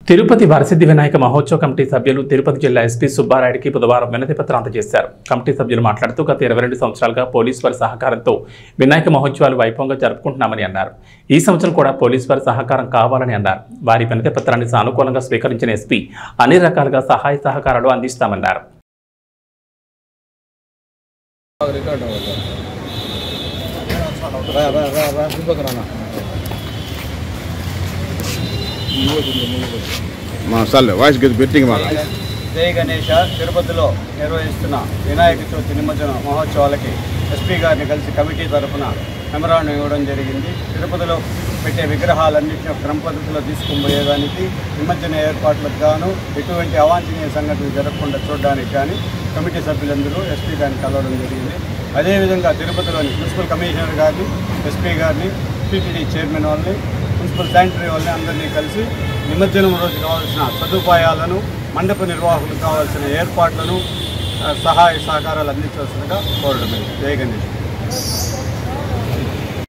తిరుపతి వరసిద్ధి వినాయక మహోత్సవ committee సభ్యులు తిరుపతి జిల్లా SP సుబ్బారాయుడికి బుధవారం వినతి పత్రం అందజేశారు. కమిటీ సభ్యులు మాట్లాడుతూ గత 22 సంవత్సరాలుగా పోలీసు వారి సహకారంతో వినాయక మహోత్సవాలు వైభవంగా జరుపుకుంటున్నామని అన్నారు. ఈ సంవత్సరం కూడా పోలీసు వారి సహకారం కావాలని అన్నారు. వారి వినతి పత్రాన్ని సానుకూలంగా స్వీకరించిన ఎస్పీ అన్ని రకాలుగా సహాయ సహకారాలు అందిస్తామన్నారు. జై గణేష తిరుపతిలో నిర్వహిస్తున్న వినాయక చవితి నిమజ్జన మహోత్సవాలకి ఎస్పీ గారిని కలిసి కమిటీ తరఫున మెమరాండం ఇవ్వడం జరిగింది. తిరుపతిలో పెట్టే విగ్రహాలన్నింటినీ క్రమ పద్ధతిలో తీసుకుపోయేదానికి నిమజ్జన ఏర్పాట్లకు గాను ఎటువంటి అవాంఛనీయ సంఘటనలు జరగకుండా చూడడానికి కానీ కమిటీ సభ్యులందరూ ఎస్పీ గారిని కలవడం జరిగింది. అదేవిధంగా తిరుపతిలోని మున్సిపల్ కమిషనర్ గారిని, ఎస్పీ గారిని, టీటీడీ చైర్మన్ వాళ్ళని, మున్సిపల్ శానిటరీ వాళ్ళని అందరినీ కలిసి నిమజ్జనం రోజు కావాల్సిన సదుపాయాలను, మండప నిర్వాహకులకు కావాల్సిన ఏర్పాట్లను, సహాయ సహకారాలు అందించవలసిందిగా కోరడం. జై గణేష్.